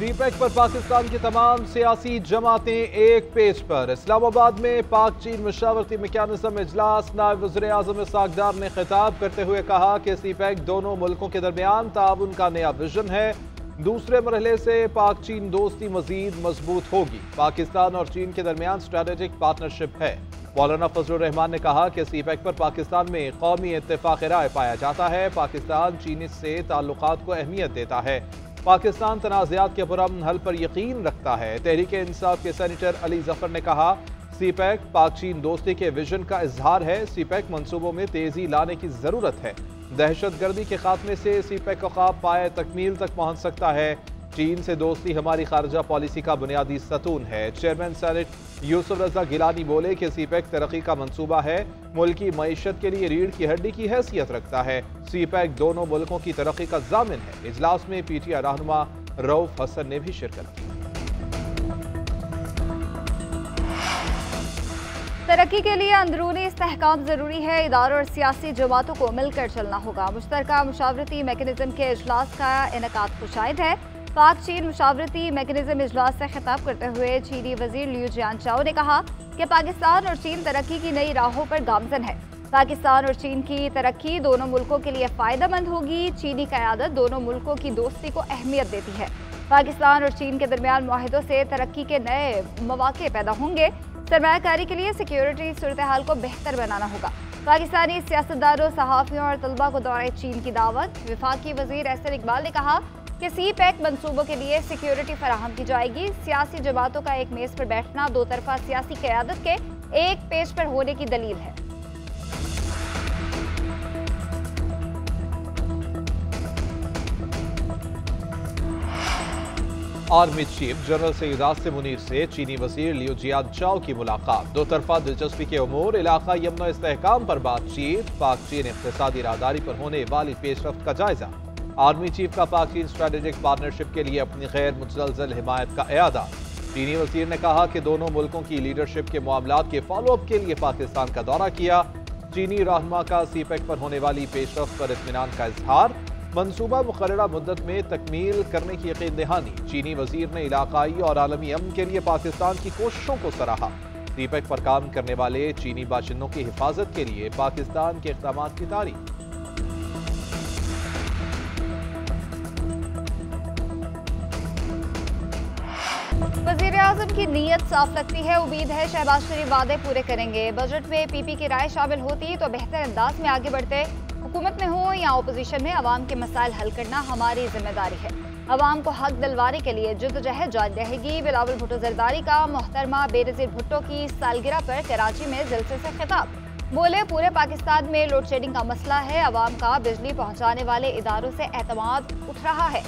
CPEC पर पाकिस्तान की तमाम सियासी जमातें एक पेज पर। इस्लामाबाद में पाक चीन मशावरती मैकेनिज्म इजलास। नायब वज़ीर आज़म इसहाक डार ने खिताब करते हुए कहा कि सीपैक दोनों मुल्कों के दरमियान ताउन का नया विजन है। दूसरे मरहले से पाक चीन दोस्ती मजीद मजबूत होगी। पाकिस्तान और चीन के दरमियान स्ट्रेटेजिक पार्टनरशिप है। मौलाना फजलुर रहमान ने कहा कि सीपैक पर पाकिस्तान में कौमी इत्तेफाक राय पाया जाता है। पाकिस्तान चीन से ताल्लुकात को अहमियत देता है। पाकिस्तान तनाज़ात के पुरअमन हल पर यकीन रखता है। तहरीक इंसाफ के सेनेटर अली जफर ने कहा, सीपैक पाक चीन दोस्ती के विजन का इजहार है। सीपैक मंसूबों में तेजी लाने की जरूरत है। दहशत गर्दी के खात्मे से सीपैक का ख्वाब पाए तकमील तक पहुंच सकता है। चीन से दोस्ती हमारी खारजा पॉलिसी का बुनियादी सतून है। चेयरमैन सेनेट यूसुफ रजा गिलानी बोले कि सीपैक तरक्की का मंसूबा है। मुल्क की मईशत के लिए रीढ़ की हड्डी की हैसियत रखता है। सीपैक दोनों मुल्कों की तरक्की का जामिन है। इजलास में पीटीआई रहनुमा रऊफ हसन ने भी शिरकत की। तरक्की के लिए अंदरूनी इस्तेहकाम जरूरी है। इदारों और सियासी जमातों को मिलकर चलना होगा। मुश्तरका मुशावरती मैकेनिज्म के इजलास का इनेकाद खुशाइद है। पाक चीन मुशावरती मैकेनिज्म इजलास से खिताब करते हुए चीनी वजीर लियू जियानचाओ ने कहा कि पाकिस्तान और चीन तरक्की की नई राहों पर गामजन है। पाकिस्तान और चीन की तरक्की दोनों मुल्कों के लिए फ़ायदेमंद होगी। चीनी क़यादत दोनों मुल्कों की दोस्ती को अहमियत देती है। पाकिस्तान और चीन के दरमियान मुआहिदों से तरक्की के नए मौके पैदा होंगे। सरमायाकारी के लिए सिक्योरिटी सूरत हाल को बेहतर बनाना होगा। पाकिस्तानी सियासतदानों, सहाफ़ियों और तलबा को दौरे चीन की दावत। वफाकी वज़ीर एहसन इकबाल ने कहा कि सीपैक मंसूबों के लिए सिक्योरिटी फराहम की जाएगी। सियासी जमातों का एक मेज़ पर बैठना दो तरफा सियासी क़यादत के एक पेज पर होने की दलील है। Army chief general Syed Asim Munir से चीनी वजीर लियू जियानचाओ की मुलाकात। दो तरफा दिलचस्पी के उमूर, इलाका यमन इस्तेहकाम पर बातचीत। पाक चीन इक़्तिसादी राहदारी पर होने वाली पेशरफ्त का जायजा। आर्मी चीफ का पाक चीन स्ट्रेटेजिक पार्टनरशिप के लिए अपनी गैर मुतज़लज़ल हिमायत का एआदा। चीनी वजीर ने कहा कि दोनों मुल्कों की लीडरशिप के मामलात के फॉलोअप के लिए पाकिस्तान का दौरा किया। चीनी रहनुमा का सीपैक पर होने वाली पेशरफ्त पर इत्मीनान का इजहार। मनसूबा मुकर्ररा मुद्दत में तकमील करने की यकीन दहानी। चीनी वजीर ने इलाकाई और आलमी अमन के लिए पाकिस्तान की कोशिशों को सराहा। सीपैक पर काम करने वाले चीनी बाशिंदों की हिफाजत के लिए पाकिस्तान के इक़दाम की तारीफ। वज़ीर आज़म की नीयत साफ लगती है। उम्मीद है शहबाज शरीफ वादे पूरे करेंगे। बजट में पीपी की राय शामिल होती तो बेहतर अंदाज में आगे बढ़ते। हुकूमत में हो या अपोजिशन में, अवाम के मसाइल हल करना हमारी जिम्मेदारी है। अवाम को हक दिलवाने के लिए जद्दोजहद जारी रहेगी। बिलावल भुट्टो जरदारी का मोहतरमा बेनज़ीर भुट्टो की सालगिरह पर कराची में जलसे से खिताब। बोले, पूरे पाकिस्तान में लोड शेडिंग का मसला है। अवाम का बिजली पहुँचाने वाले इदारों से एतमाद उठ रहा है।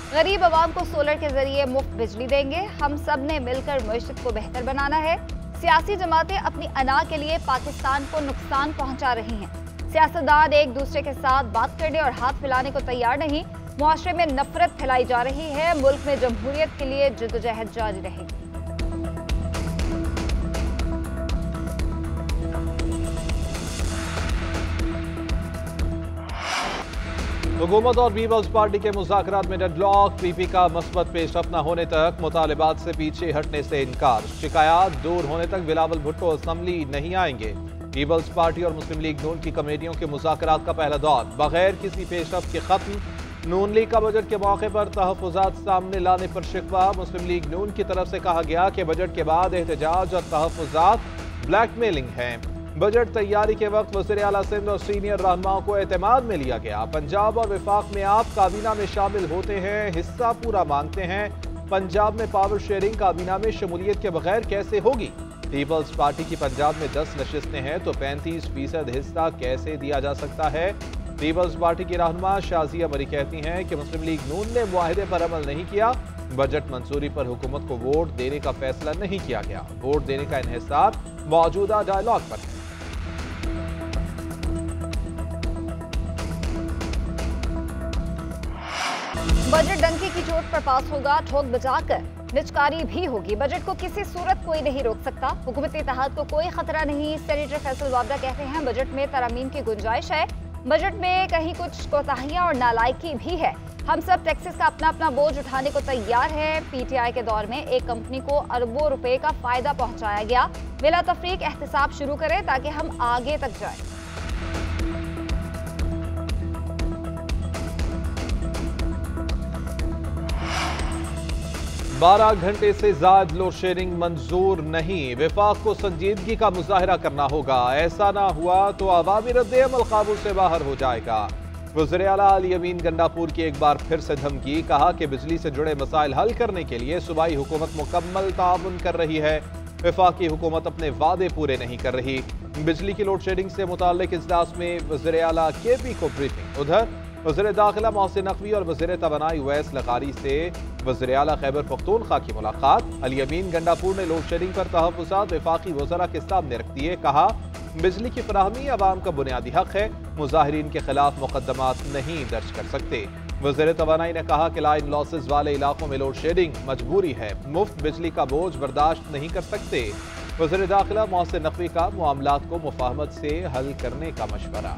गरीब अवाम को सोलर के जरिए मुफ्त बिजली देंगे। हम सब ने मिलकर मईशत को बेहतर बनाना है। सियासी जमातें अपनी अना के लिए पाकिस्तान को नुकसान पहुँचा रही हैं। सियासतदान एक दूसरे के साथ बात करने और हाथ मिलाने को तैयार नहीं। मुआशरे में नफरत फैलाई जा रही है। मुल्क में जमहूरियत के लिए जद्दोजहद जारी रहेगी। हुकूमत और पीपल्स पार्टी के मुज़ाकरात में डेडलॉक। पीपी का मस्बत पेशरफ्त न होने तक मुतालिबात से पीछे हटने से इनकार। शिकायत दूर होने तक बिलावल भुट्टो असम्बली नहीं आएंगे। पीपल्स पार्टी और मुस्लिम लीग नून की कमेटियों के मुज़ाकरात का पहला दौर बगैर किसी पेशरफ्त के खत्म। नून लीग का बजट के मौके पर तहफ़्फ़ुज़ात सामने लाने पर शिकवा। मुस्लिम लीग नून की तरफ से कहा गया कि बजट के बाद एहतजाज और तहफ़्फ़ुज़ात ब्लैकमेलिंग हैं। बजट तैयारी के वक्त वज़ीर आला सिंध और सीनियर रहनुमाओं को एतमाद में लिया गया। पंजाब और वफाक में आप काबीना में शामिल होते हैं, हिस्सा पूरा मांगते हैं। पंजाब में पावर शेयरिंग काबीना में शमूलियत के बगैर कैसे होगी? पीपल्स पार्टी की पंजाब में 10 नशिस्तें हैं तो 35% हिस्सा कैसे दिया जा सकता है? पीपल्स पार्टी की रहनुमा शाजिया मरी कहती हैं कि मुस्लिम लीग नून ने मुआहिदे पर अमल नहीं किया। बजट मंजूरी पर हुकूमत को वोट देने का फैसला नहीं किया गया। वोट देने का इन्हिसार मौजूदा डायलॉग पर है। बजट डंके की चोट पर पास होगा। ठोक बजाकर निचकारी भी होगी। बजट को किसी सूरत कोई नहीं रोक सकता। हुकूमती इत्तेहाद को कोई खतरा नहीं। सेनेटर फैसल वाबदा कहते हैं बजट में तरमीम की गुंजाइश है। बजट में कहीं कुछ कोताहियां और नालायकी भी है। हम सब टैक्सेस का अपना अपना बोझ उठाने को तैयार है। पीटीआई के दौर में एक कंपनी को अरबों रुपए का फायदा पहुंचाया गया। बिला तफरीक एहतसाब शुरू करें ताकि हम आगे तक जाएं। 12 घंटे से ज्यादा लोड शेडिंग मंजूर नहीं। विफाक को संजीदगी का मुजाहरा करना होगा। ऐसा ना हुआ तो अवामी रद्द-ए-अमल काबू से बाहर हो जाएगा। वज़ीर आला अली अमीन गंडापुर की एक बार फिर से धमकी। कहा कि बिजली से जुड़े मसाइल हल करने के लिए सूबाई हुकूमत मुकम्मल ताउन कर रही है। वफाकी हुकूमत अपने वादे पूरे नहीं कर रही। बिजली की लोड शेडिंग से मुताल्लिक इजलास में वज़ीर आला केपी को ब्रीफिंग। उधर वज़ीर दाखिला मोहसिन नकवी और वज़ीर तवानाई उवैस लकारी से वज़ीर आला खैबर पख्तूनख्वा की मुलाकात। अली अमीन गंडापुर ने लोड शेडिंग पर तहफ़्फ़ुज़ात वफाकी वज़रा के सामने रख दिए। कहा बिजली की फराहमी अवाम का बुनियादी हक है। मुजाहिरीन के खिलाफ मुकदमात नहीं दर्ज कर सकते। वज़ीर तवानाई ने कहा कि लाइन लॉसेज वाले इलाकों में लोड शेडिंग मजबूरी है। मुफ्त बिजली का बोझ बर्दाश्त नहीं कर सकते। वज़ीर दाखिला मोहसिन नकवी का मामलात को मुफाहमत से हल करने का मशवरा।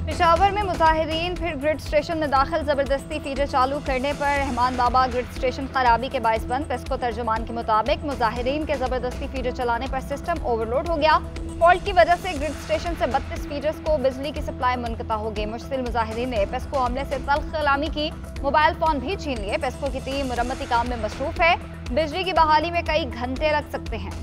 पेशावर में मुजाहिरीन फिर ग्रिड स्टेशन में दाखिल। जबरदस्ती फीडर चालू करने पर रहमान बाबा ग्रिड स्टेशन खराबी के बायस बंद। पेस्को तर्जुमान के मुताबिक मुजाहिरीन के जबरदस्ती फीडर चलाने पर सिस्टम ओवरलोड हो गया। फॉल्ट की वजह से ग्रिड स्टेशन से 32 फीडर्स को बिजली की सप्लाई मुनक़ता हो गई। मुश्तिल मुजाहिरीन ने पेस्को अमले से तल्ख कलामी की। मोबाइल फोन भी छीन लिए। पेस्को की टीम मुरम्मती काम में मसरूफ है। बिजली की बहाली में कई घंटे लग सकते हैं।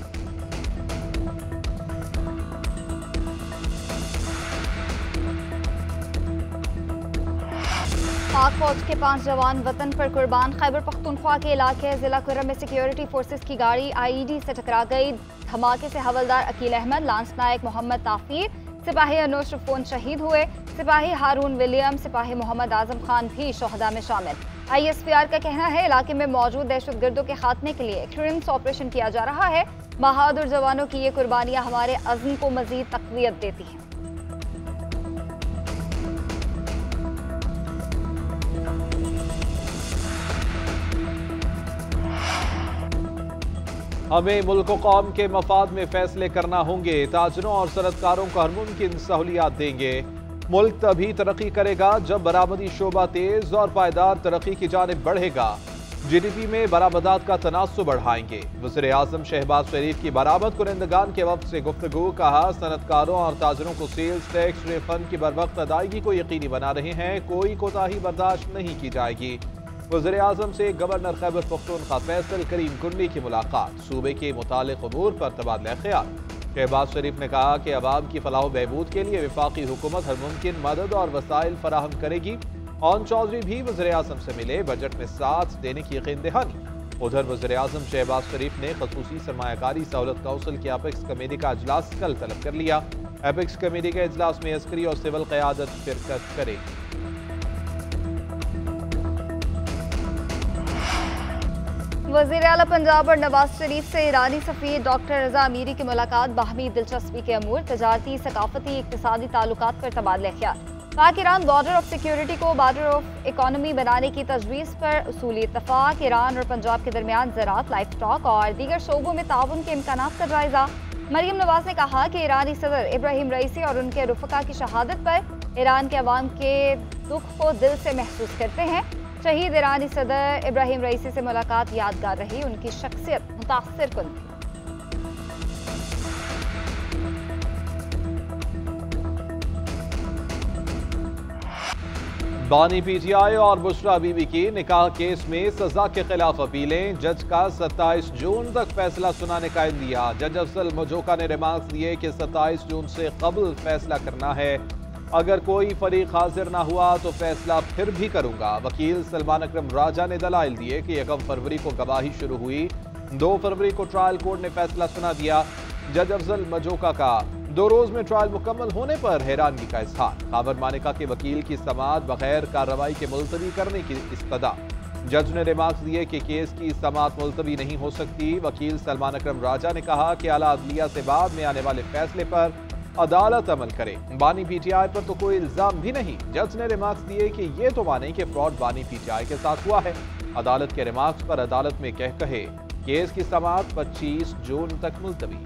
पाक फौज के 5 जवान वतन पर कुर्बान। खैबर पख्तूनख्वा के इलाके जिला कुर्रम में सिक्योरिटी फोर्सेस की गाड़ी आईईडी से टकरा गई। धमाके से हवलदार अकील अहमद, लांस नायक मोहम्मद ताफीर, सिपाही अनोश फोन शहीद हुए। सिपाही हारून विलियम, सिपाही मोहम्मद आजम खान भी शोहदा में शामिल। ISPR का कहना है इलाके में मौजूद दहशतगर्दों के खात्मे के लिए क्लियरेंस ऑपरेशन किया जा रहा है। बहादुर जवानों की ये कुर्बानियां हमारे अज़्म को मजीद तक़वियत देती हैं। हमें मुल्क कौम के मफाद में फैसले करना होंगे। ताजरों और सनतकारों को हर मुमकिन सहूलियात देंगे। मुल्क तभी तरक्की करेगा जब बरामदी शोबा तेज और पायदार तरक्की की जानिब बढ़ेगा। GDP में बरामदात का तनासुब बढ़ाएंगे। वज़ीर आज़म शहबाज शरीफ की बरामद कुरिंदगान के वक्त से गुफ्तगू। कहा सनतकारों और ताजरों को सेल्स टैक्स रिफंड की बरवक्त अदायगी को यकीनी बना रहे हैं। कोई कोताही बर्दाश्त नहीं की जाएगी। वज़ीर आज़म से गवर्नर खैबर पख्तूनख्वा फैसल करीम कुन्नी की मुलाकात। सूबे के मुतालिक अमूर पर तबादला ख्याल। शहबाज शरीफ ने कहा कि अवाम की फलाह बहबूद के लिए वफाकी हुकूमत हर मुमकिन मदद और वसाइल फराहम करेगी। ऑन चौधरी भी वज़ीर आज़म से मिले। बजट में साथ देने की यकीन दहानी। उधर वज़ीर आज़म शहबाज शरीफ ने खसूसी सरमायाकारी सहूलत काउंसिल की एपेक्स कमेटी का इजलास कल तलब कर लिया। एपेक्स कमेटी के इजलास में अस्करी और सिविल क़यादत शिरकत करेगी। वज़ीर आला पंजाब और नवाज शरीफ से ईरानी सफ़ीर डॉक्टर रज़ा अमीरी की मुलाकात। बाहमी दिलचस्पी के अमूर, तजारती, सकाफती, इक़्तिसादी ताल्लुकात पर तबादला ख्याल। पाक ईरान बॉर्डर ऑफ सिक्योरिटी को बॉर्डर ऑफ इकॉनमी बनाने की तजवीज़ पर उसूली इत्तफाक। ईरान और पंजाब के दरमियान ज़राअत, लाइफ स्टॉक और दीगर शोबों में ताउन के इम्कानात का जायजा। मरियम नवाज ने कहा कि ईरानी सदर इब्राहिम रईसी और उनके रुफ़का की शहादत पर ईरान के अवाम के दुख को दिल से महसूस करते हैं। शहीद ईरानी सदर इब्राहिम रईसी से मुलाकात यादगार रही। उनकी शख्सियत मुतासिर कुन थी। बानी PTI और बुशरा बीबी की निकाह केस में सजा के खिलाफ अपीलें। जज का 27 जून तक फैसला सुनाने का इंदिया। जज अफजल मजोका ने रिमार्क्स दिए कि 27 जून से कबल फैसला करना है। अगर कोई फरीक हाजिर ना हुआ तो फैसला फिर भी करूंगा। वकील सलमान अकरम राजा ने दलाइल दिए कि 1 फरवरी को गवाही शुरू हुई। 2 फरवरी को ट्रायल कोर्ट ने फैसला सुना दिया। जज अफजल मजोका का 2 रोज में ट्रायल मुकम्मल होने पर हैरानगी का इजहार। खाबर मानिका के वकील की समाअत बगैर कार्रवाई के मुलतवी करने की इस्तदा। जज ने रिमार्क्स दिए कि केस की समाअत मुलतवी नहीं हो सकती। वकील सलमान अकरम राजा ने कहा कि आला अदलिया से बाद में आने वाले फैसले पर अदालत अमल करे। बानी PTI पर तो कोई इल्जाम भी नहीं। जज ने रिमार्क्स दिए कि ये तो माने कि फ्रॉड बानी PTI के साथ हुआ है। अदालत के रिमार्क्स पर अदालत में कहे केस की समाअत 25 जून तक मुलतवी।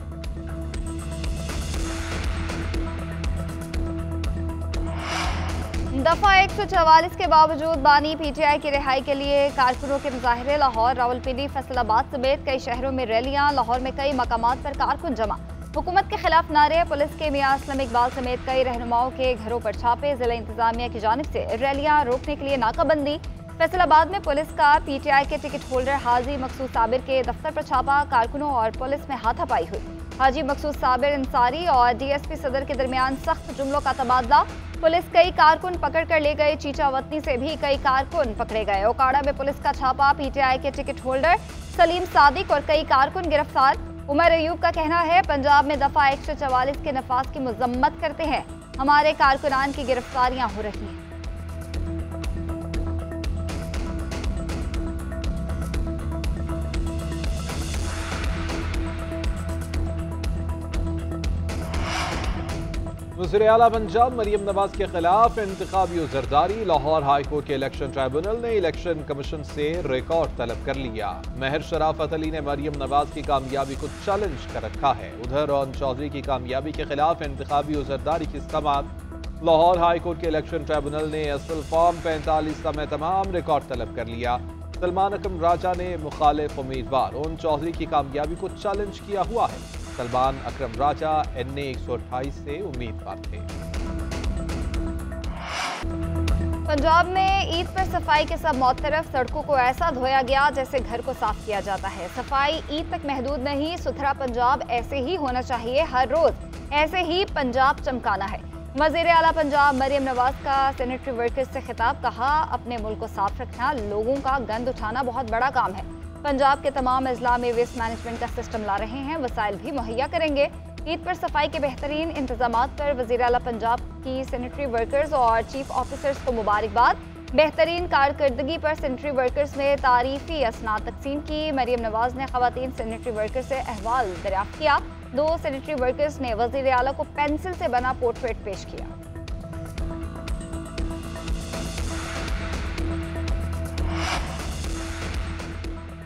दफा 144 के बावजूद बानी पीटीआई की रिहाई के लिए कारकुनों के मुजाहरे। लाहौर, रावलपिंडी, फैसलाबाद समेत कई शहरों में रैलियां। लाहौर में कई मकामात पर कारकुन जमा। हुकूमत के खिलाफ नारे। पुलिस के मियां असलम इकबाल समेत कई रहनुमाओं के घरों पर छापे। जिला इंतजामिया की जानिब से रैलियां रोकने के लिए नाकाबंदी। फैसलाबाद में पुलिस का पीटीआई के टिकट होल्डर हाजी मकसूद साबिर के दफ्तर पर छापा। कारकुनों और पुलिस में हाथापाई हुई। हाजी मकसूद साबिर अंसारी और डीएसपी सदर के दरमियान सख्त जुमलों का तबादला। पुलिस कई कारकुन पकड़ कर ले गए। चीचा वतनी से भी कई कारकुन पकड़े गए। ओकाड़ा में पुलिस का छापा। पीटीआई के टिकट होल्डर सलीम सादिक और कई कारकुन गिरफ्तार। उमर अयूब का कहना है, पंजाब में दफा 144 के नफाज की मजम्मत करते हैं। हमारे कारकुनान की गिरफ्तारियां हो रही हैं। वज़ीर आला पंजाब मरियम नवाज के खिलाफ इंतखाबी जरदारी। लाहौर हाई कोर्ट के इलेक्शन ट्राइब्यूनल ने इलेक्शन कमीशन से रिकॉर्ड तलब कर लिया। महर शराफत अली ने मरियम नवाज की कामयाबी को चैलेंज कर रखा है। उधर रोहन चौधरी की कामयाबी के खिलाफ इंतखाबी जरदारी की समाअत। लाहौर हाई कोर्ट के इलेक्शन ट्राइब्यूनल ने असल फॉर्म 45 समेत तमाम रिकॉर्ड तलब कर लिया। सलमान अकरम राजा ने मुखालिफ उम्मीदवार रोहन चौधरी की कामयाबी को चैलेंज किया हुआ है। सलमान अकरम राजा NA 128 से उम्मीदवार थे। पंजाब में ईद पर सफाई के सब मौतरफ। सड़कों को ऐसा धोया गया जैसे घर को साफ किया जाता है। सफाई ईद तक महदूद नहीं, सुथरा पंजाब ऐसे ही होना चाहिए। हर रोज ऐसे ही पंजाब चमकाना है। वज़ीर आला पंजाब मरियम नवाज का सैनिटरी वर्कर्स से खिताब। कहा, अपने मुल्क को साफ रखना, लोगों का गंद उठाना बहुत बड़ा काम है। पंजाब के तमाम अजला में वेस्ट मैनेजमेंट का सिस्टम ला रहे हैं। वसाइल भी मुहैया करेंगे। ईद पर सफाई के बेहतरीन इंतजामात पर वज़ीर आला पंजाब की सैनिटरी वर्कर्स और चीफ ऑफिसर्स को मुबारकबाद। बेहतरीन कारकर्दगी पर सैनिटरी वर्कर्स में तारीफी असनाद तकसीम की। मरियम नवाज ने खवातीन सैनिटरी वर्कर्स से अहवाल दरियाफ्त किया। 2 सैनिटरी वर्कर्स ने वज़ीर आला को पेंसिल से बना पोर्ट्रेट पेश किया।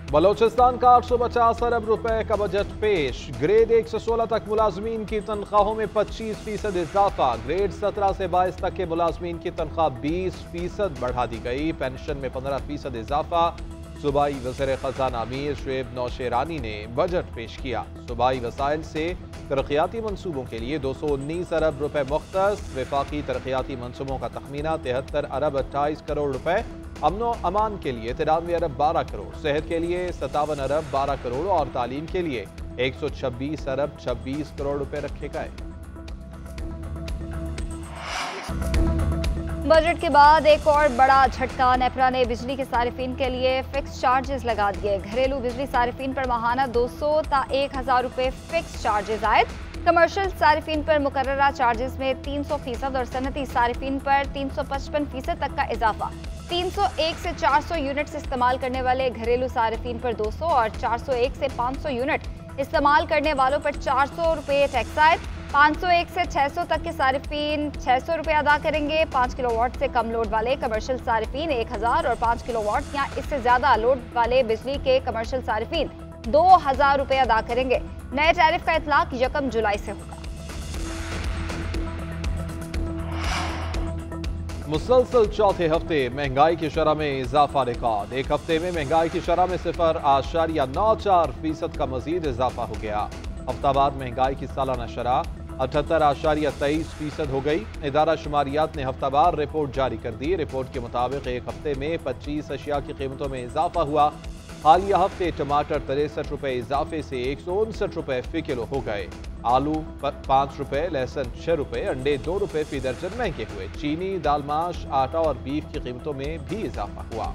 बलोचिस्तान का 850 अरब रुपए का बजट पेश। ग्रेड 1 से 16 तक मुलाजमीन की तनख्वाहों में 25% इजाफा। ग्रेड 17 से 22 तक के मुलाजमीन की तनख्वाह 20% बढ़ा दी गई। पेंशन में 15% इजाफा। सूबाई वज़ीर ख़ज़ाना मीर शुएब नौशेरानी ने बजट पेश किया। सूबाई वसाइल से तरक्याती मनसूबों के लिए 219 अरब रुपए मुख्तस। वफाकी तरक्याती मनसूबों का तखमीना 73 अरब 28 करोड़ रुपए। अमनो अमान के लिए 93 अरब 12 करोड़। सेहत के लिए 57 अरब 12 करोड़ और तालीम के लिए 126 अरब 26 करोड़ रुपए रखे गए। बजट के बाद एक और बड़ा झटका। नेपरा ने बिजली के सारिफिन के लिए फिक्स चार्जेस लगा दिए। घरेलू बिजली सारिफिन पर माहाना 200 ता 1000 रुपए फिक्स चार्जेस आयद। कमर्शियल सारिफिन पर मुकर्ररा चार्जेस में 300% और सनती सारिफिन पर 355% तक का इजाफा। 301 से 400 यूनिट्स इस्तेमाल करने वाले घरेलू सारिफिन पर 200 और 401 से 500 यूनिट इस्तेमाल करने वालों पर 400 रुपये टैक्स आयद। 501 से 600 तक के सारिफिन 600 रुपये अदा करेंगे। 5 किलोवाट से कम लोड वाले कमर्शियल सारिफिन 1000 और 5 किलोवाट या इससे ज्यादा लोड वाले बिजली के कमर्शियल सारिफिन 2000 रुपये अदा करेंगे। नए टैरिफ का इतलाक 1 जुलाई से होगा। मुसलसल चौथे हफ्ते महंगाई की शरह में इजाफा रिकॉर्ड। एक हफ्ते में महंगाई की शरह में 0.94% का मजीद इजाफा हो गया। हफ्तावार महंगाई की सालाना शरह 78.23% हो गई। इदारा शुमारियात ने हफ्तावार रिपोर्ट जारी कर दी। रिपोर्ट के मुताबिक एक हफ्ते में 25 अशिया की कीमतों में इजाफा हुआ। हालिया हफ्ते टमाटर 63 रुपए इजाफे से 159 रुपए फी किलो हो गए। आलू 5 रुपए, लहसुन 6 रुपए, अंडे 2 रुपए फी दर्जन महंगे हुए। चीनी, दालमाश, आटा और बीफ की कीमतों में भी इजाफा हुआ।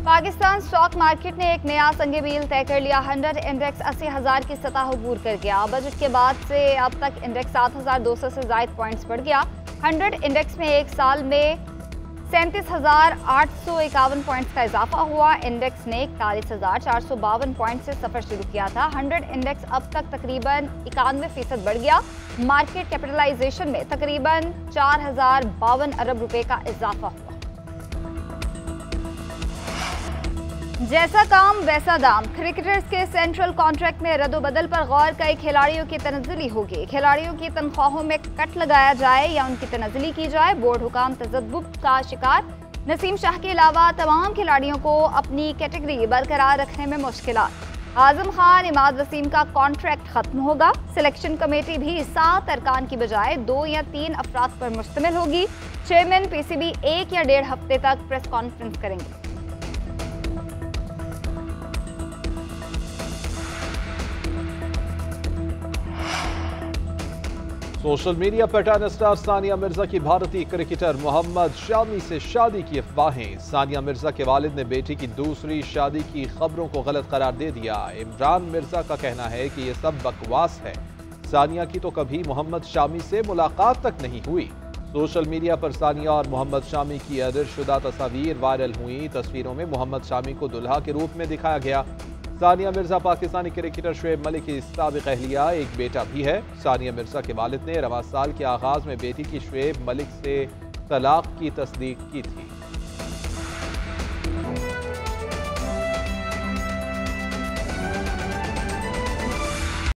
पाकिस्तान स्टॉक मार्केट ने एक नया संग मील तय कर लिया। 100 इंडेक्स 80,000 की सतह अबूर कर गया। बजट के बाद से अब तक इंडेक्स 7200 से ज्यादा पॉइंट्स बढ़ गया। 100 इंडेक्स में एक साल में 37,851 पॉइंट्स का इजाफा हुआ। इंडेक्स ने 41,452 पॉइंट से सफर शुरू किया था। 100 इंडेक्स अब तक तकरीबन 91% बढ़ गया। मार्केट कैपिटलाइजेशन में तकरीबन 4052 अरब रुपए का इजाफा हुआ। जैसा काम वैसा दाम। क्रिकेटर्स के सेंट्रल कॉन्ट्रैक्ट में रद्दोबदल पर गौर। कई खिलाड़ियों की तनज़्ज़ुली होगी। खिलाड़ियों की तनख्वाहों में कट लगाया जाए या उनकी तनज़्ज़ुली की जाए। बोर्ड हुकाम तज़ब्बुब का शिकार। नसीम शाह के अलावा तमाम खिलाड़ियों को अपनी कैटेगरी बरकरार रखने में मुश्किलात। आजम खान, इमाद वसीम का कॉन्ट्रैक्ट खत्म होगा। सिलेक्शन कमेटी भी 7 अरकान की बजाय 2 या 3 अफराद पर मुश्तमिल होगी। चेयरमैन पीसीबी 1 या 1.5 हफ्ते तक प्रेस कॉन्फ्रेंस करेंगे। सोशल मीडिया पर टेनिस स्टार सानिया मिर्जा की भारतीय क्रिकेटर मोहम्मद शामी से शादी की अफवाहें। सानिया मिर्जा के वालिद ने बेटी की दूसरी शादी की खबरों को गलत करार दे दिया। इमरान मिर्जा का कहना है कि यह सब बकवास है। सानिया की तो कभी मोहम्मद शामी से मुलाकात तक नहीं हुई। सोशल मीडिया पर सानिया और मोहम्मद शामी की एडिटशुदा तस्वीर वायरल हुई। तस्वीरों में मोहम्मद शामी को दुल्हा के रूप में दिखाया गया। सानिया मिर्जा पाकिस्तानी क्रिकेटर शुएब मलिक की साबिक अहलिया, एक बेटा भी है। सानिया मिर्जा के वालिद ने रवां साल के आगाज में बेटी की शुएब मलिक से तलाक की तस्दीक की थी।